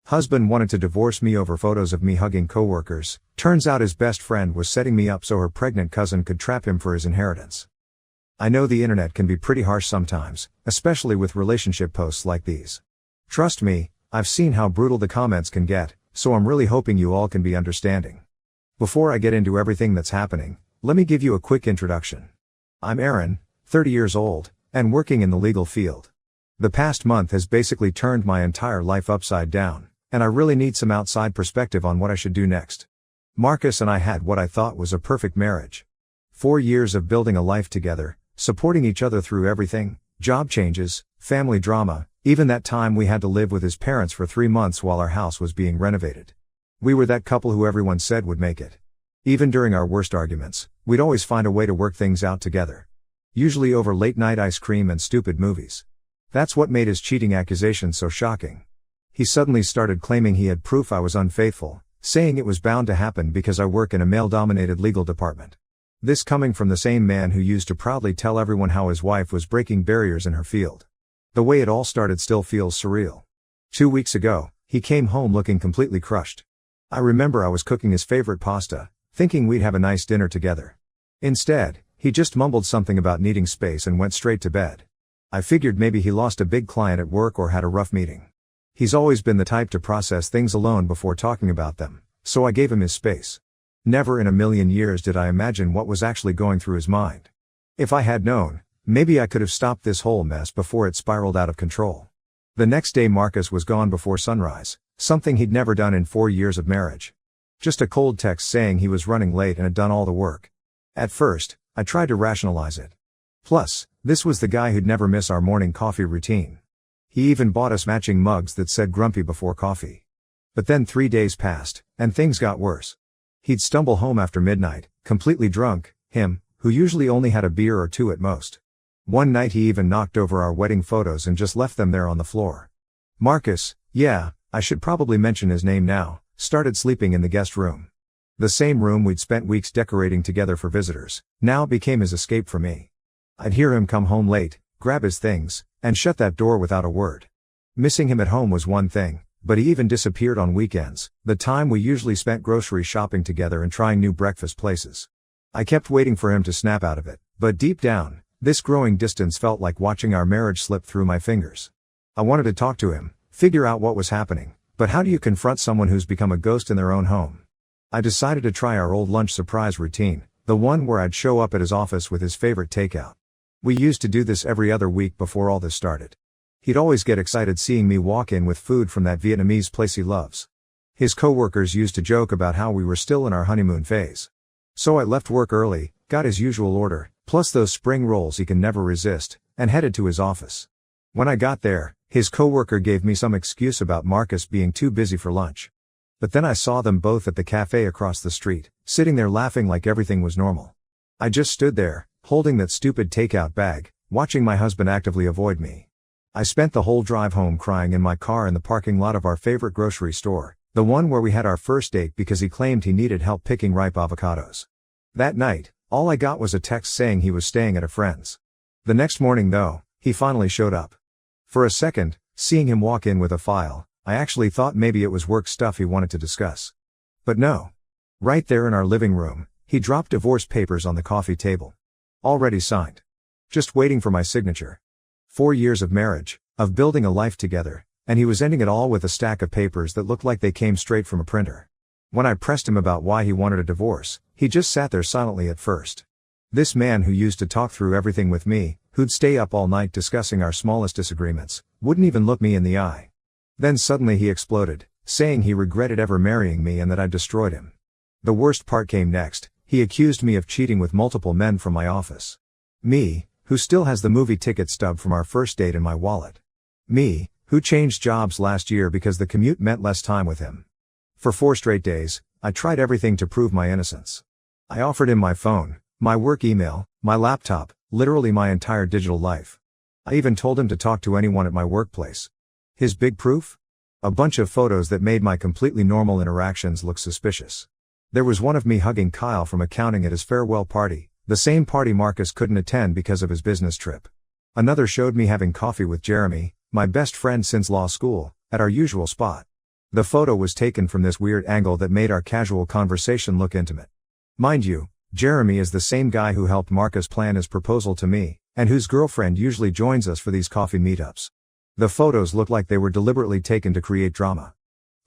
Husband wanted to divorce me over photos of me hugging coworkers. Turns out his best friend was setting me up so her pregnant cousin could trap him for his inheritance. I know the internet can be pretty harsh sometimes, especially with relationship posts like these. Trust me, I've seen how brutal the comments can get, so I'm really hoping you all can be understanding. Before I get into everything that's happening, let me give you a quick introduction. I'm Aaron, 30 years old, and working in the legal field. The past month has basically turned my entire life upside down, and I really need some outside perspective on what I should do next. Marcus and I had what I thought was a perfect marriage. 4 years of building a life together, supporting each other through everything, job changes, family drama, even that time we had to live with his parents for 3 months while our house was being renovated. We were that couple who everyone said would make it. Even during our worst arguments, we'd always find a way to work things out together. Usually over late-night ice cream and stupid movies. That's what made his cheating accusation so shocking. He suddenly started claiming he had proof I was unfaithful, saying it was bound to happen because I work in a male-dominated legal department. This coming from the same man who used to proudly tell everyone how his wife was breaking barriers in her field. The way it all started still feels surreal. 2 weeks ago, he came home looking completely crushed. I remember I was cooking his favorite pasta, thinking we'd have a nice dinner together. Instead, he just mumbled something about needing space and went straight to bed. I figured maybe he lost a big client at work or had a rough meeting. He's always been the type to process things alone before talking about them, so I gave him his space. Never in a million years did I imagine what was actually going through his mind. If I had known, maybe I could have stopped this whole mess before it spiraled out of control. The next day Marcus was gone before sunrise, something he'd never done in 4 years of marriage. Just a cold text saying he was running late and had done all the work. At first, I tried to rationalize it. Plus, this was the guy who'd never miss our morning coffee routine. He even bought us matching mugs that said grumpy before coffee. But then 3 days passed, and things got worse. He'd stumble home after midnight, completely drunk, him, who usually only had a beer or two at most. One night he even knocked over our wedding photos and just left them there on the floor. Marcus, yeah, I should probably mention his name now, started sleeping in the guest room. The same room we'd spent weeks decorating together for visitors, now became his escape for me. I'd hear him come home late, grab his things, and shut that door without a word. Missing him at home was one thing, but he even disappeared on weekends, the time we usually spent grocery shopping together and trying new breakfast places. I kept waiting for him to snap out of it, but deep down, this growing distance felt like watching our marriage slip through my fingers. I wanted to talk to him, figure out what was happening, but how do you confront someone who's become a ghost in their own home? I decided to try our old lunch surprise routine, the one where I'd show up at his office with his favorite takeout. We used to do this every other week before all this started. He'd always get excited seeing me walk in with food from that Vietnamese place he loves. His coworkers used to joke about how we were still in our honeymoon phase. So I left work early, got his usual order, plus those spring rolls he can never resist, and headed to his office. When I got there, his coworker gave me some excuse about Marcus being too busy for lunch. But then I saw them both at the cafe across the street, sitting there laughing like everything was normal. I just stood there, holding that stupid takeout bag, watching my husband actively avoid me. I spent the whole drive home crying in my car in the parking lot of our favorite grocery store, the one where we had our first date because he claimed he needed help picking ripe avocados. That night, all I got was a text saying he was staying at a friend's. The next morning though, he finally showed up. For a second, seeing him walk in with a file, I actually thought maybe it was work stuff he wanted to discuss. But no. Right there in our living room, he dropped divorce papers on the coffee table. Already signed. Just waiting for my signature. 4 years of marriage, of building a life together, and he was ending it all with a stack of papers that looked like they came straight from a printer. When I pressed him about why he wanted a divorce, he just sat there silently at first. This man who used to talk through everything with me, who'd stay up all night discussing our smallest disagreements, wouldn't even look me in the eye. Then suddenly he exploded, saying he regretted ever marrying me and that I'd destroyed him. The worst part came next. He accused me of cheating with multiple men from my office. Me, who still has the movie ticket stub from our first date in my wallet. Me, who changed jobs last year because the commute meant less time with him. For 4 straight days, I tried everything to prove my innocence. I offered him my phone, my work email, my laptop, literally my entire digital life. I even told him to talk to anyone at my workplace. His big proof? A bunch of photos that made my completely normal interactions look suspicious. There was one of me hugging Kyle from accounting at his farewell party, the same party Marcus couldn't attend because of his business trip. Another showed me having coffee with Jeremy, my best friend since law school, at our usual spot. The photo was taken from this weird angle that made our casual conversation look intimate. Mind you, Jeremy is the same guy who helped Marcus plan his proposal to me, and whose girlfriend usually joins us for these coffee meetups. The photos look like they were deliberately taken to create drama.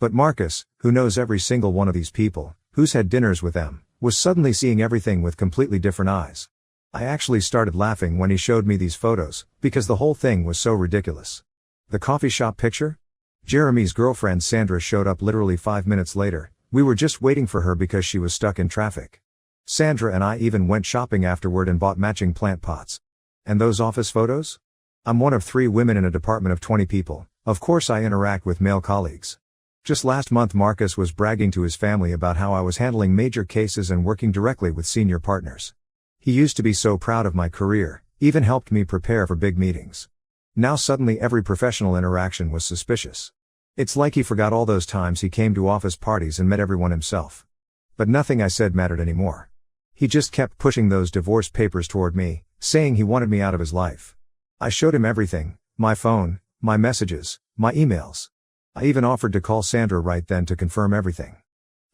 But Marcus, who knows every single one of these people, who's had dinners with them, was suddenly seeing everything with completely different eyes. I actually started laughing when he showed me these photos, because the whole thing was so ridiculous. The coffee shop picture? Jeremy's girlfriend Sandra showed up literally 5 minutes later. We were just waiting for her because she was stuck in traffic. Sandra and I even went shopping afterward and bought matching plant pots. And those office photos? I'm one of 3 women in a department of 20 people. Of course I interact with male colleagues. Just last month Marcus was bragging to his family about how I was handling major cases and working directly with senior partners. He used to be so proud of my career, even helped me prepare for big meetings. Now suddenly every professional interaction was suspicious. It's like he forgot all those times he came to office parties and met everyone himself. But nothing I said mattered anymore. He just kept pushing those divorce papers toward me, saying he wanted me out of his life. I showed him everything, my phone, my messages, my emails. I even offered to call Sandra right then to confirm everything.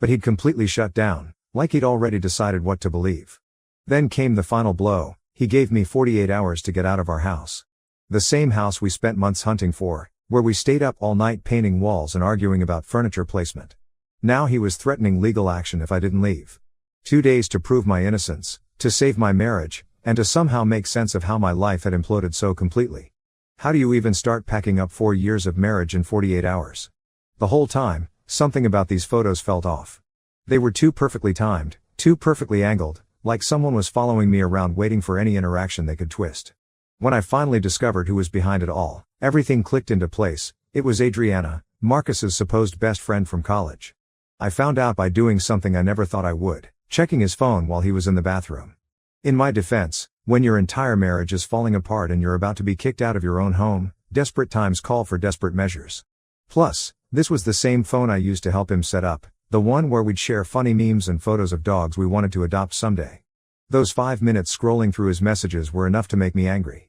But he'd completely shut down, like he'd already decided what to believe. Then came the final blow. He gave me 48 hours to get out of our house. The same house we spent months hunting for, where we stayed up all night painting walls and arguing about furniture placement. Now he was threatening legal action if I didn't leave. 2 days to prove my innocence, to save my marriage, and to somehow make sense of how my life had imploded so completely. How do you even start packing up 4 years of marriage in 48 hours? The whole time, something about these photos felt off. They were too perfectly timed, too perfectly angled, like someone was following me around waiting for any interaction they could twist. When I finally discovered who was behind it all, everything clicked into place. It was Adriana, Marcus's supposed best friend from college. I found out by doing something I never thought I would, checking his phone while he was in the bathroom. In my defense, when your entire marriage is falling apart and you're about to be kicked out of your own home, desperate times call for desperate measures. Plus, this was the same phone I used to help him set up, the one where we'd share funny memes and photos of dogs we wanted to adopt someday. Those 5 minutes scrolling through his messages were enough to make me angry.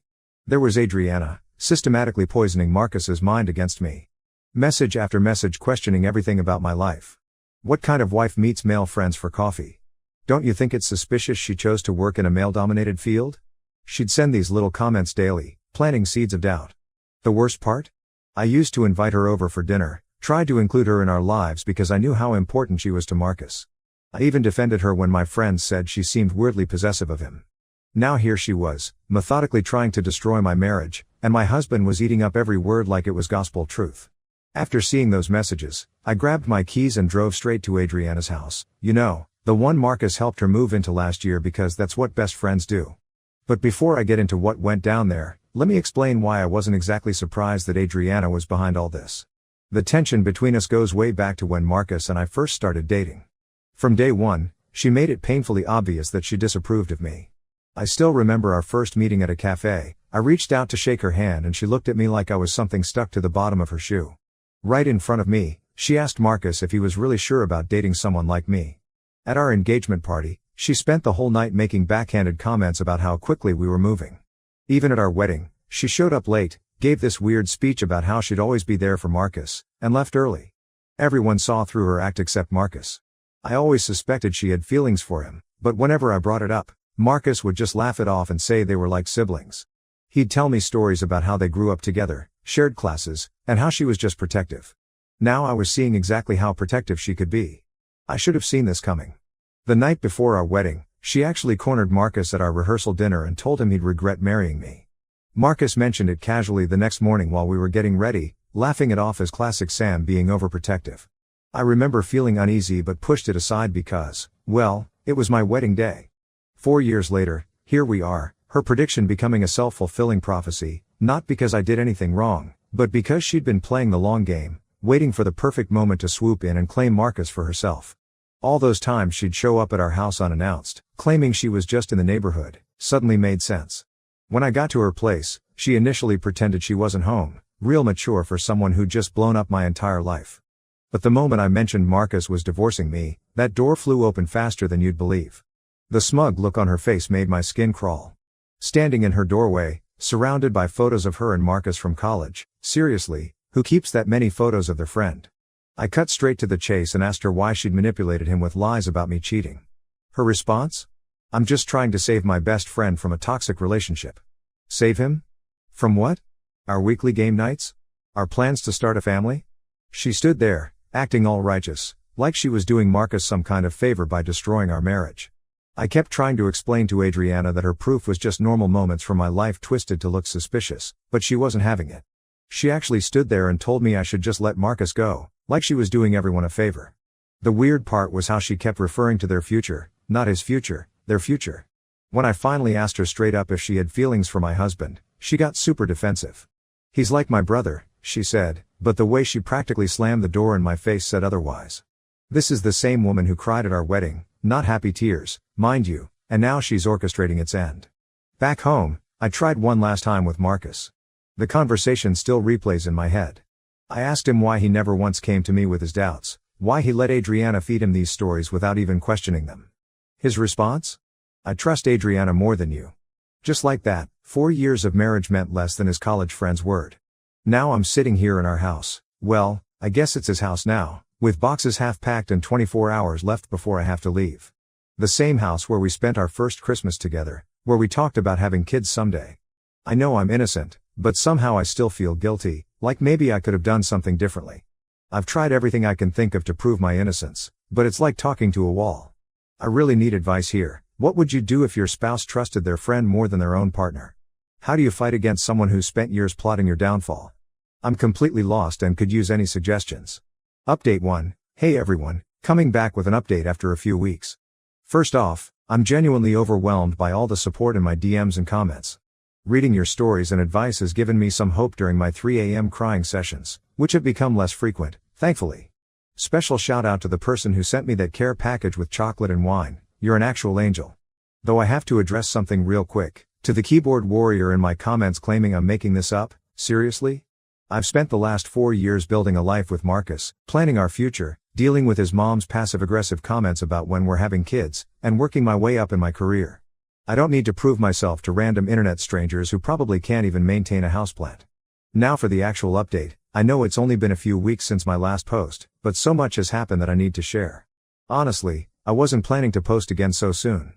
There was Adriana, systematically poisoning Marcus's mind against me. Message after message questioning everything about my life. What kind of wife meets male friends for coffee? Don't you think it's suspicious she chose to work in a male-dominated field? She'd send these little comments daily, planting seeds of doubt. The worst part? I used to invite her over for dinner, tried to include her in our lives because I knew how important she was to Marcus. I even defended her when my friends said she seemed weirdly possessive of him. Now here she was, methodically trying to destroy my marriage, and my husband was eating up every word like it was gospel truth. After seeing those messages, I grabbed my keys and drove straight to Adriana's house, the one Marcus helped her move into last year because that's what best friends do. But before I get into what went down there, let me explain why I wasn't exactly surprised that Adriana was behind all this. The tension between us goes way back to when Marcus and I first started dating. From day one, she made it painfully obvious that she disapproved of me. I still remember our first meeting at a cafe. I reached out to shake her hand and she looked at me like I was something stuck to the bottom of her shoe. Right in front of me, she asked Marcus if he was really sure about dating someone like me. At our engagement party, she spent the whole night making backhanded comments about how quickly we were moving. Even at our wedding, she showed up late, gave this weird speech about how she'd always be there for Marcus, and left early. Everyone saw through her act except Marcus. I always suspected she had feelings for him, but whenever I brought it up, Marcus would just laugh it off and say they were like siblings. He'd tell me stories about how they grew up together, shared classes, and how she was just protective. Now I was seeing exactly how protective she could be. I should have seen this coming. The night before our wedding, she actually cornered Marcus at our rehearsal dinner and told him he'd regret marrying me. Marcus mentioned it casually the next morning while we were getting ready, laughing it off as classic Sam being overprotective. I remember feeling uneasy but pushed it aside because, well, it was my wedding day. 4 years later, here we are, her prediction becoming a self-fulfilling prophecy, not because I did anything wrong, but because she'd been playing the long game, waiting for the perfect moment to swoop in and claim Marcus for herself. All those times she'd show up at our house unannounced, claiming she was just in the neighborhood, suddenly made sense. When I got to her place, she initially pretended she wasn't home, real mature for someone who'd just blown up my entire life. But the moment I mentioned Marcus was divorcing me, that door flew open faster than you'd believe. The smug look on her face made my skin crawl. Standing in her doorway, surrounded by photos of her and Marcus from college, seriously, who keeps that many photos of their friend? I cut straight to the chase and asked her why she'd manipulated him with lies about me cheating. Her response? I'm just trying to save my best friend from a toxic relationship. Save him? From what? Our weekly game nights? Our plans to start a family? She stood there, acting all righteous, like she was doing Marcus some kind of favor by destroying our marriage. I kept trying to explain to Adriana that her proof was just normal moments from my life twisted to look suspicious, but she wasn't having it. She actually stood there and told me I should just let Marcus go, like she was doing everyone a favor. The weird part was how she kept referring to their future, not his future, their future. When I finally asked her straight up if she had feelings for my husband, she got super defensive. He's like my brother, she said, but the way she practically slammed the door in my face said otherwise. This is the same woman who cried at our wedding, not happy tears, mind you, and now she's orchestrating its end. Back home, I tried one last time with Marcus. The conversation still replays in my head. I asked him why he never once came to me with his doubts, why he let Adriana feed him these stories without even questioning them. His response? I trust Adriana more than you. Just like that, 4 years of marriage meant less than his college friend's word. Now I'm sitting here in our house, well, I guess it's his house now, with boxes half packed and 24 hours left before I have to leave. The same house where we spent our first Christmas together, where we talked about having kids someday. I know I'm innocent, but somehow I still feel guilty, like maybe I could have done something differently. I've tried everything I can think of to prove my innocence, but it's like talking to a wall. I really need advice here. What would you do if your spouse trusted their friend more than their own partner? How do you fight against someone who's spent years plotting your downfall? I'm completely lost and could use any suggestions. Update 1. Hey everyone, coming back with an update after a few weeks. First off, I'm genuinely overwhelmed by all the support in my DMs and comments. Reading your stories and advice has given me some hope during my 3 a.m. crying sessions, which have become less frequent, thankfully. Special shout out to the person who sent me that care package with chocolate and wine, you're an actual angel. Though I have to address something real quick, to the keyboard warrior in my comments claiming I'm making this up, seriously? I've spent the last 4 years building a life with Marcus, planning our future, dealing with his mom's passive-aggressive comments about when we're having kids, and working my way up in my career. I don't need to prove myself to random internet strangers who probably can't even maintain a houseplant. Now for the actual update. I know it's only been a few weeks since my last post, but so much has happened that I need to share. Honestly, I wasn't planning to post again so soon.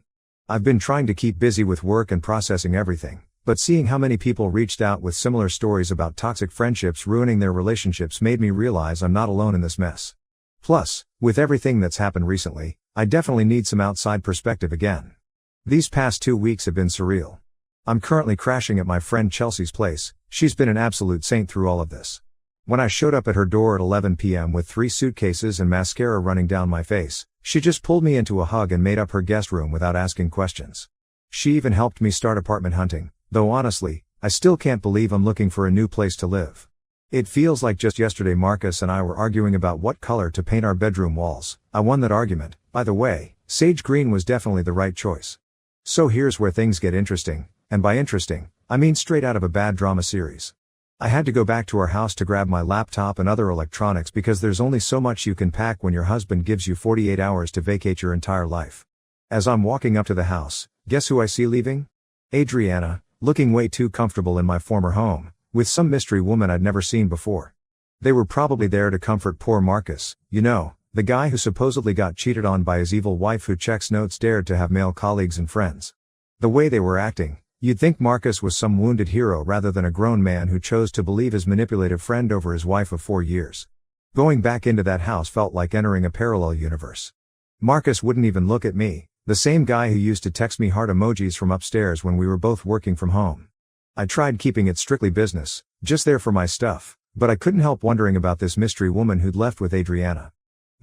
I've been trying to keep busy with work and processing everything, but seeing how many people reached out with similar stories about toxic friendships ruining their relationships made me realize I'm not alone in this mess. Plus, with everything that's happened recently, I definitely need some outside perspective again. These past 2 weeks have been surreal. I'm currently crashing at my friend Chelsea's place. She's been an absolute saint through all of this. When I showed up at her door at 11 p.m. with 3 suitcases and mascara running down my face, she just pulled me into a hug and made up her guest room without asking questions. She even helped me start apartment hunting, though honestly, I still can't believe I'm looking for a new place to live. It feels like just yesterday Marcus and I were arguing about what color to paint our bedroom walls. I won that argument. By the way, sage green was definitely the right choice. So here's where things get interesting, and by interesting, I mean straight out of a bad drama series. I had to go back to our house to grab my laptop and other electronics because there's only so much you can pack when your husband gives you 48 hours to vacate your entire life. As I'm walking up to the house, guess who I see leaving? Adriana, looking way too comfortable in my former home, with some mystery woman I'd never seen before. They were probably there to comfort poor Marcus, you know, the guy who supposedly got cheated on by his evil wife who checks notes dared to have male colleagues and friends. The way they were acting, you'd think Marcus was some wounded hero rather than a grown man who chose to believe his manipulative friend over his wife of 4 years. Going back into that house felt like entering a parallel universe. Marcus wouldn't even look at me, the same guy who used to text me heart emojis from upstairs when we were both working from home. I tried keeping it strictly business, just there for my stuff, but I couldn't help wondering about this mystery woman who'd left with Adriana.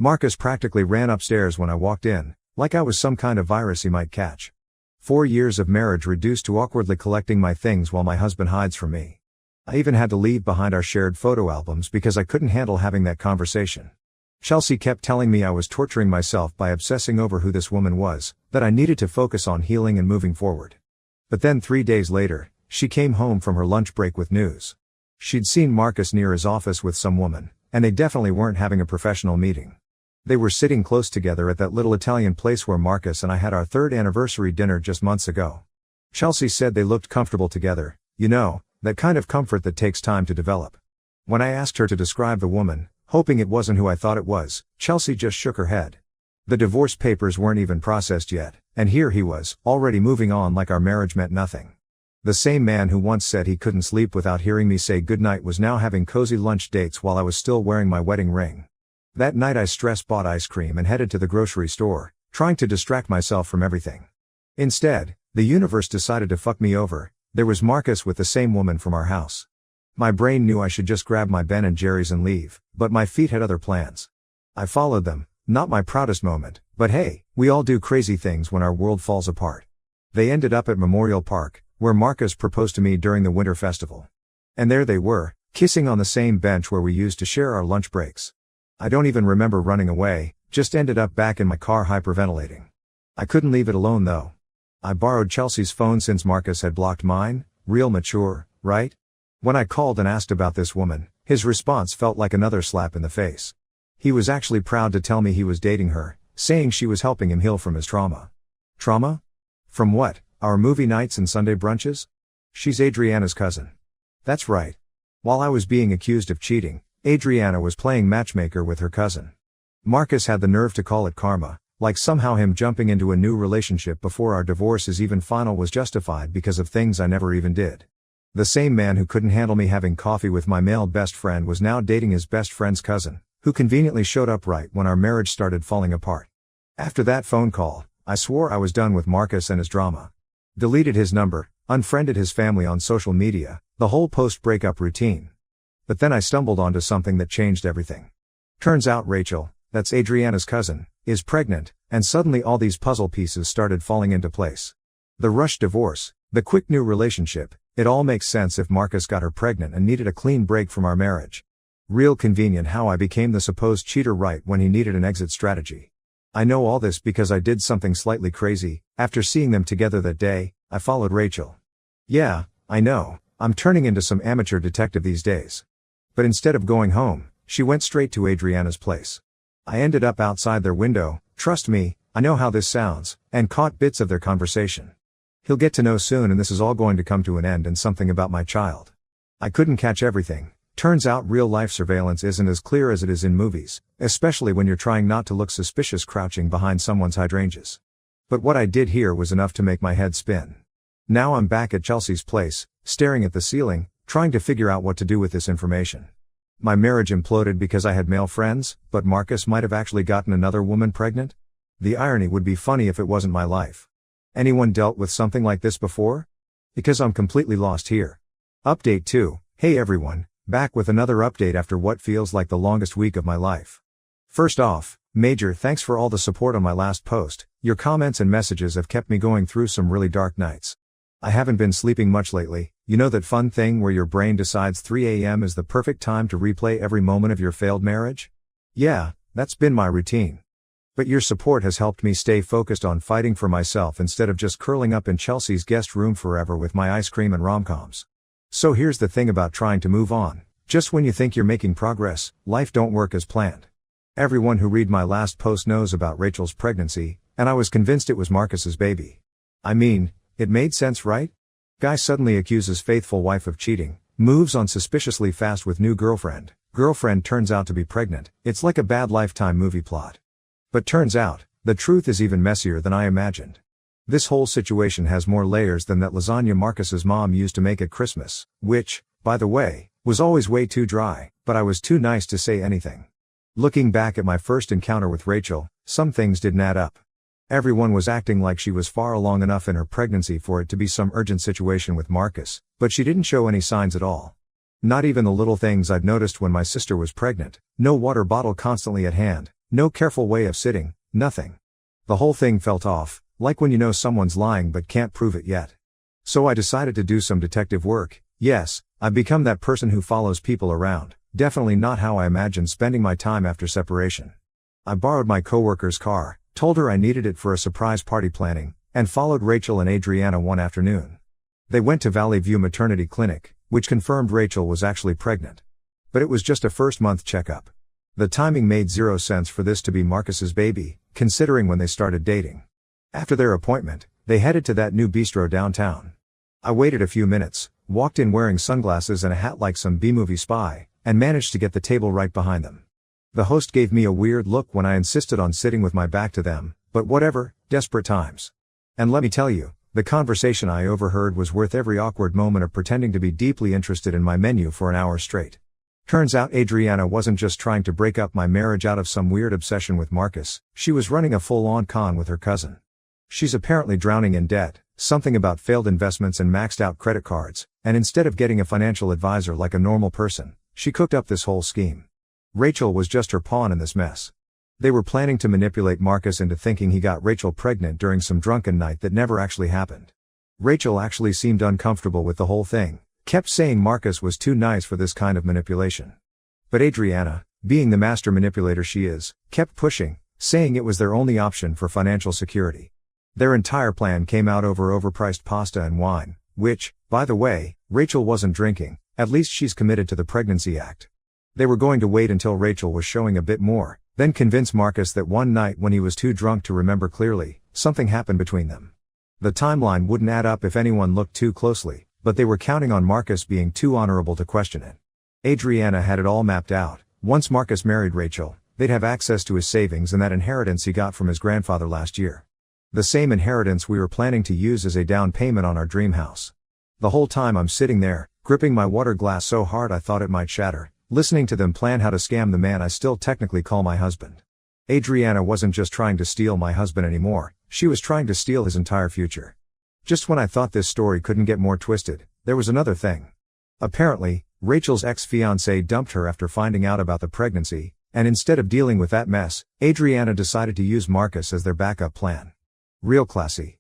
Marcus practically ran upstairs when I walked in, like I was some kind of virus he might catch. 4 years of marriage reduced to awkwardly collecting my things while my husband hides from me. I even had to leave behind our shared photo albums because I couldn't handle having that conversation. Chelsea kept telling me I was torturing myself by obsessing over who this woman was, that I needed to focus on healing and moving forward. But then 3 days later, she came home from her lunch break with news. She'd seen Marcus near his office with some woman, and they definitely weren't having a professional meeting. They were sitting close together at that little Italian place where Marcus and I had our 3rd anniversary dinner just months ago. Chelsea said they looked comfortable together, you know, that kind of comfort that takes time to develop. When I asked her to describe the woman, Hoping it wasn't who I thought it was, Chelsea just shook her head. The divorce papers weren't even processed yet, and here he was, already moving on like our marriage meant nothing. The same man who once said he couldn't sleep without hearing me say goodnight was now having cozy lunch dates while I was still wearing my wedding ring. That night I stress-bought ice cream and headed to the grocery store, trying to distract myself from everything. Instead, the universe decided to fuck me over. There was Marcus with the same woman from our house. My brain knew I should just grab my Ben & Jerry's and leave, but my feet had other plans. I followed them, not my proudest moment, but hey, we all do crazy things when our world falls apart. They ended up at Memorial Park, where Marcus proposed to me during the winter festival. And there they were, kissing on the same bench where we used to share our lunch breaks. I don't even remember running away, just ended up back in my car hyperventilating. I couldn't leave it alone though. I borrowed Chelsea's phone since Marcus had blocked mine. Real mature, right? When I called and asked about this woman, his response felt like another slap in the face. He was actually proud to tell me he was dating her, saying she was helping him heal from his trauma. Trauma? From what? Our movie nights and Sunday brunches? She's Adriana's cousin. That's right. While I was being accused of cheating, Adriana was playing matchmaker with her cousin. Marcus had the nerve to call it karma, like somehow him jumping into a new relationship before our divorce is even final was justified because of things I never even did. The same man who couldn't handle me having coffee with my male best friend was now dating his best friend's cousin, who conveniently showed up right when our marriage started falling apart. After that phone call, I swore I was done with Marcus and his drama. Deleted his number, unfriended his family on social media, the whole post-breakup routine. But then I stumbled onto something that changed everything. Turns out Rachel, that's Adriana's cousin, is pregnant, and suddenly all these puzzle pieces started falling into place. The rushed divorce, the quick new relationship, it all makes sense if Marcus got her pregnant and needed a clean break from our marriage. Real convenient how I became the supposed cheater right when he needed an exit strategy. I know all this because I did something slightly crazy. After seeing them together that day, I followed Rachel. Yeah, I know, I'm turning into some amateur detective these days. But instead of going home, she went straight to Adriana's place. I ended up outside their window, trust me, I know how this sounds, and caught bits of their conversation. He'll get to know soon and this is all going to come to an end and something about my child. I couldn't catch everything. Turns out real-life surveillance isn't as clear as it is in movies, especially when you're trying not to look suspicious crouching behind someone's hydrangeas. But what I did here was enough to make my head spin. Now I'm back at Chelsea's place, staring at the ceiling, trying to figure out what to do with this information. My marriage imploded because I had male friends, but Marcus might have actually gotten another woman pregnant? The irony would be funny if it wasn't my life. Anyone dealt with something like this before? Because I'm completely lost here. Update 2, hey everyone, back with another update after what feels like the longest week of my life. First off, major thanks for all the support on my last post. Your comments and messages have kept me going through some really dark nights. I haven't been sleeping much lately, you know that fun thing where your brain decides 3 a.m. is the perfect time to replay every moment of your failed marriage? Yeah, that's been my routine. But your support has helped me stay focused on fighting for myself instead of just curling up in Chelsea's guest room forever with my ice cream and rom-coms. So here's the thing about trying to move on. Just when you think you're making progress, life don't work as planned. Everyone who read my last post knows about Rachel's pregnancy, and I was convinced it was Marcus's baby. I mean, it made sense, right? Guy suddenly accuses faithful wife of cheating, moves on suspiciously fast with new girlfriend. Girlfriend turns out to be pregnant. It's like a bad Lifetime movie plot. But turns out, the truth is even messier than I imagined. This whole situation has more layers than that lasagna Marcus's mom used to make at Christmas, which, by the way, was always way too dry, but I was too nice to say anything. Looking back at my first encounter with Rachel, some things didn't add up. Everyone was acting like she was far along enough in her pregnancy for it to be some urgent situation with Marcus, but she didn't show any signs at all. Not even the little things I'd noticed when my sister was pregnant, no water bottle constantly at hand, no careful way of sitting, nothing. The whole thing felt off, like when you know someone's lying but can't prove it yet. So I decided to do some detective work. Yes, I've become that person who follows people around, definitely not how I imagined spending my time after separation. I borrowed my coworker's car, told her I needed it for a surprise party planning, and followed Rachel and Adriana one afternoon. They went to Valley View Maternity Clinic, which confirmed Rachel was actually pregnant. But it was just a first-month checkup. The timing made zero sense for this to be Marcus's baby, considering when they started dating. After their appointment, they headed to that new bistro downtown. I waited a few minutes, walked in wearing sunglasses and a hat like some B-movie spy, and managed to get the table right behind them. The host gave me a weird look when I insisted on sitting with my back to them, but whatever, desperate times. And let me tell you, the conversation I overheard was worth every awkward moment of pretending to be deeply interested in my menu for an hour straight. Turns out Adriana wasn't just trying to break up my marriage out of some weird obsession with Marcus, she was running a full-on con with her cousin. She's apparently drowning in debt, something about failed investments and maxed out credit cards, and instead of getting a financial advisor like a normal person, she cooked up this whole scheme. Rachel was just her pawn in this mess. They were planning to manipulate Marcus into thinking he got Rachel pregnant during some drunken night that never actually happened. Rachel actually seemed uncomfortable with the whole thing, kept saying Marcus was too nice for this kind of manipulation. But Adriana, being the master manipulator she is, kept pushing, saying it was their only option for financial security. Their entire plan came out over overpriced pasta and wine, which, by the way, Rachel wasn't drinking, at least she's committed to the pregnancy act. They were going to wait until Rachel was showing a bit more, then convince Marcus that one night when he was too drunk to remember clearly, something happened between them. The timeline wouldn't add up if anyone looked too closely, but they were counting on Marcus being too honorable to question it. Adriana had it all mapped out. Once Marcus married Rachel, they'd have access to his savings and that inheritance he got from his grandfather last year. The same inheritance we were planning to use as a down payment on our dream house. The whole time I'm sitting there, gripping my water glass so hard I thought it might shatter, listening to them plan how to scam the man I still technically call my husband. Adriana wasn't just trying to steal my husband anymore, she was trying to steal his entire future. Just when I thought this story couldn't get more twisted, there was another thing. Apparently, Rachel's ex-fiancé dumped her after finding out about the pregnancy, and instead of dealing with that mess, Adriana decided to use Marcus as their backup plan. Real classy.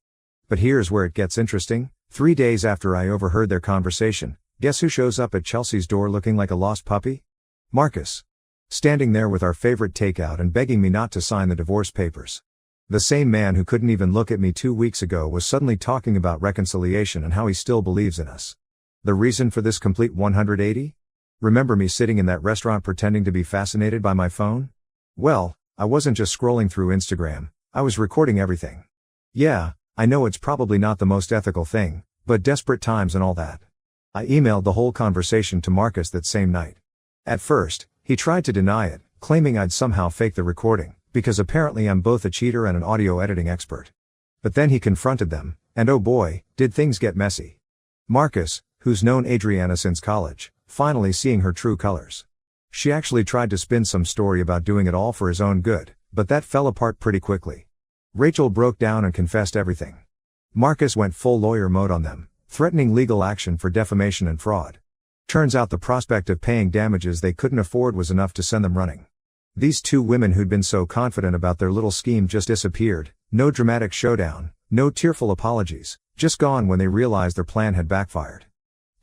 But here's where it gets interesting. 3 days after I overheard their conversation, guess who shows up at Chelsea's door looking like a lost puppy? Marcus. Standing there with our favorite takeout and begging me not to sign the divorce papers. The same man who couldn't even look at me 2 weeks ago was suddenly talking about reconciliation and how he still believes in us. The reason for this complete 180? Remember me sitting in that restaurant pretending to be fascinated by my phone? Well, I wasn't just scrolling through Instagram, I was recording everything. Yeah, I know it's probably not the most ethical thing, but desperate times and all that. I emailed the whole conversation to Marcus that same night. At first, he tried to deny it, claiming I'd somehow faked the recording, because apparently I'm both a cheater and an audio editing expert. But then he confronted them, and oh boy, did things get messy. Marcus, who's known Adriana since college, finally seeing her true colors. She actually tried to spin some story about doing it all for his own good, but that fell apart pretty quickly. Rachel broke down and confessed everything. Marcus went full lawyer mode on them, threatening legal action for defamation and fraud. Turns out the prospect of paying damages they couldn't afford was enough to send them running. These two women who'd been so confident about their little scheme just disappeared, no dramatic showdown, no tearful apologies, just gone when they realized their plan had backfired.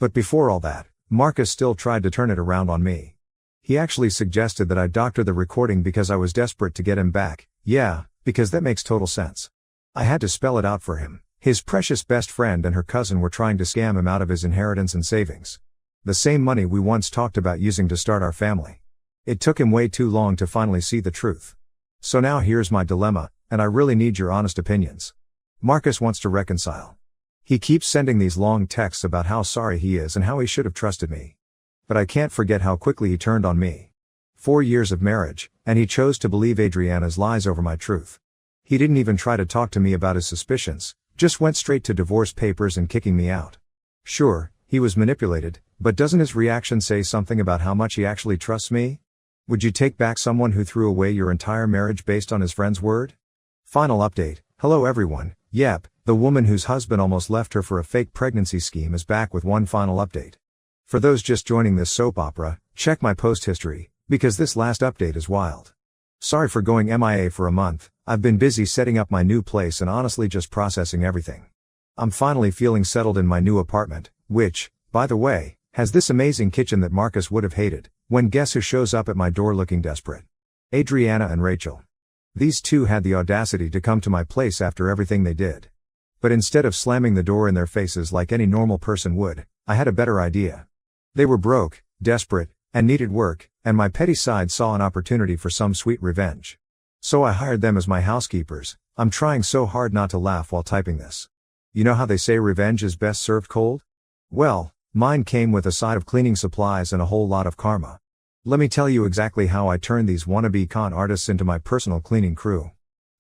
But before all that, Marcus still tried to turn it around on me. He actually suggested that I doctor the recording because I was desperate to get him back, yeah, because that makes total sense. I had to spell it out for him. His precious best friend and her cousin were trying to scam him out of his inheritance and savings. The same money we once talked about using to start our family. It took him way too long to finally see the truth. So now here's my dilemma, and I really need your honest opinions. Marcus wants to reconcile. He keeps sending these long texts about how sorry he is and how he should have trusted me. But I can't forget how quickly he turned on me. 4 years of marriage, and he chose to believe Adriana's lies over my truth. He didn't even try to talk to me about his suspicions, just went straight to divorce papers and kicking me out. Sure, he was manipulated, but doesn't his reaction say something about how much he actually trusts me? Would you take back someone who threw away your entire marriage based on his friend's word? Final update. Hello everyone. Yep, the woman whose husband almost left her for a fake pregnancy scheme is back with one final update. For those just joining this soap opera, check my post history, because this last update is wild. Sorry for going MIA for a month, I've been busy setting up my new place and honestly just processing everything. I'm finally feeling settled in my new apartment, which, by the way, has this amazing kitchen that Marcus would have hated, when guess who shows up at my door looking desperate? Adriana and Rachel. These two had the audacity to come to my place after everything they did. But instead of slamming the door in their faces like any normal person would, I had a better idea. They were broke, desperate, and needed work, and my petty side saw an opportunity for some sweet revenge. So I hired them as my housekeepers. I'm trying so hard not to laugh while typing this. You know how they say revenge is best served cold? Well, mine came with a side of cleaning supplies and a whole lot of karma. Let me tell you exactly how I turned these wannabe con artists into my personal cleaning crew.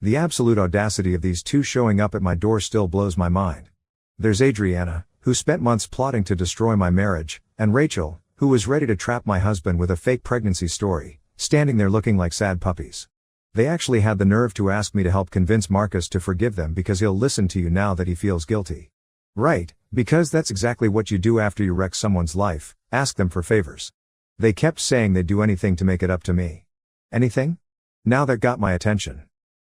The absolute audacity of these two showing up at my door still blows my mind. There's Adriana, who spent months plotting to destroy my marriage, and Rachel, who was ready to trap my husband with a fake pregnancy story, standing there looking like sad puppies. They actually had the nerve to ask me to help convince Marcus to forgive them because he'll listen to you now that he feels guilty. Right, because that's exactly what you do after you wreck someone's life, ask them for favors. They kept saying they'd do anything to make it up to me. Anything? Now that got my attention.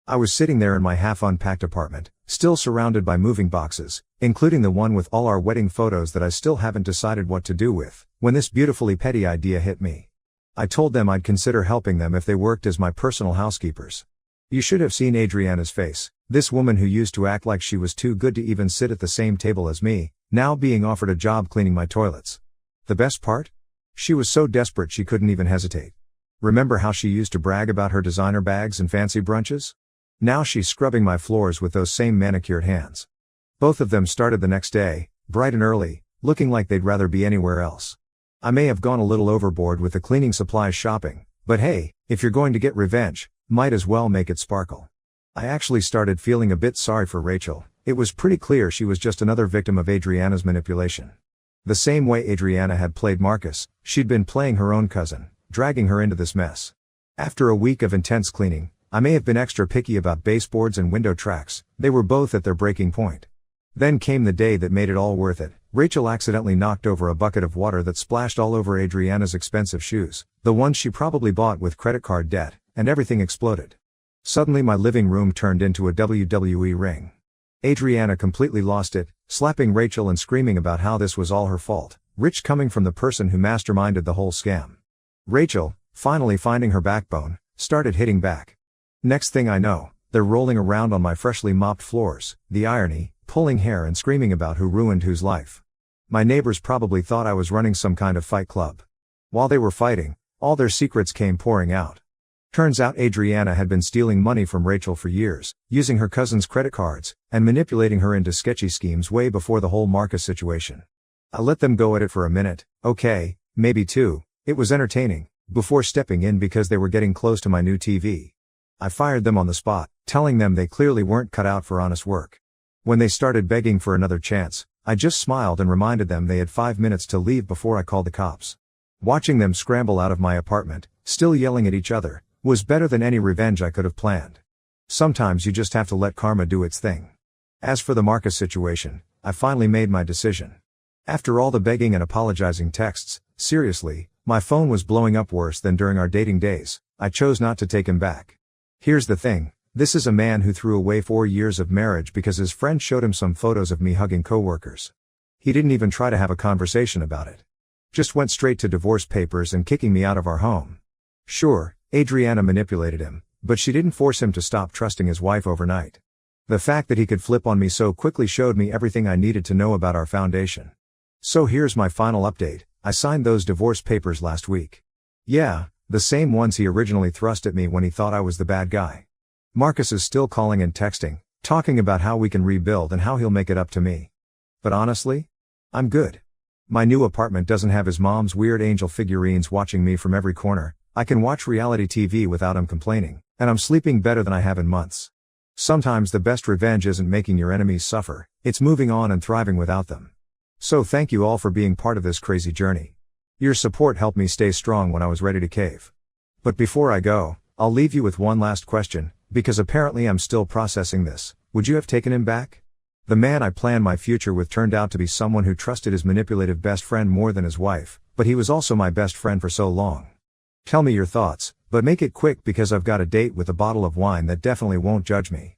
I was sitting there in my half-unpacked apartment, still surrounded by moving boxes, including the one with all our wedding photos that I still haven't decided what to do with, when this beautifully petty idea hit me. I told them I'd consider helping them if they worked as my personal housekeepers. You should have seen Adriana's face, this woman who used to act like she was too good to even sit at the same table as me, now being offered a job cleaning my toilets. The best part? She was so desperate she couldn't even hesitate. Remember how she used to brag about her designer bags and fancy brunches? Now she's scrubbing my floors with those same manicured hands. Both of them started the next day, bright and early, looking like they'd rather be anywhere else. I may have gone a little overboard with the cleaning supplies shopping, but hey, if you're going to get revenge, might as well make it sparkle. I actually started feeling a bit sorry for Rachel. It was pretty clear she was just another victim of Adriana's manipulation. The same way Adriana had played Marcus, she'd been playing her own cousin, dragging her into this mess. After a week of intense cleaning, I may have been extra picky about baseboards and window tracks, they were both at their breaking point. Then came the day that made it all worth it. Rachel accidentally knocked over a bucket of water that splashed all over Adriana's expensive shoes, the ones she probably bought with credit card debt, and everything exploded. Suddenly my living room turned into a WWE ring. Adriana completely lost it, slapping Rachel and screaming about how this was all her fault, rich coming from the person who masterminded the whole scam. Rachel, finally finding her backbone, started hitting back. Next thing I know, they're rolling around on my freshly mopped floors, the irony, pulling hair and screaming about who ruined whose life. My neighbors probably thought I was running some kind of fight club. While they were fighting, all their secrets came pouring out. Turns out Adriana had been stealing money from Rachel for years, using her cousin's credit cards, and manipulating her into sketchy schemes way before the whole Marcus situation. I let them go at it for a minute, okay, maybe two, it was entertaining, before stepping in because they were getting close to my new TV. I fired them on the spot, telling them they clearly weren't cut out for honest work. When they started begging for another chance, I just smiled and reminded them they had 5 minutes to leave before I called the cops. Watching them scramble out of my apartment, still yelling at each other, was better than any revenge I could have planned. Sometimes you just have to let karma do its thing. As for the Marcus situation, I finally made my decision. After all the begging and apologizing texts, seriously, my phone was blowing up worse than during our dating days. I chose not to take him back. Here's the thing. This is a man who threw away 4 years of marriage because his friend showed him some photos of me hugging coworkers. He didn't even try to have a conversation about it. Just went straight to divorce papers and kicking me out of our home. Sure, Adriana manipulated him, but she didn't force him to stop trusting his wife overnight. The fact that he could flip on me so quickly showed me everything I needed to know about our foundation. So here's my final update. I signed those divorce papers last week. Yeah, the same ones he originally thrust at me when he thought I was the bad guy. Marcus is still calling and texting, talking about how we can rebuild and how he'll make it up to me. But honestly, I'm good. My new apartment doesn't have his mom's weird angel figurines watching me from every corner. I can watch reality TV without him complaining, and I'm sleeping better than I have in months. Sometimes the best revenge isn't making your enemies suffer, it's moving on and thriving without them. So thank you all for being part of this crazy journey. Your support helped me stay strong when I was ready to cave. But before I go, I'll leave you with one last question, because apparently I'm still processing this. Would you have taken him back? The man I planned my future with turned out to be someone who trusted his manipulative best friend more than his wife, but he was also my best friend for so long. Tell me your thoughts, but make it quick because I've got a date with a bottle of wine that definitely won't judge me.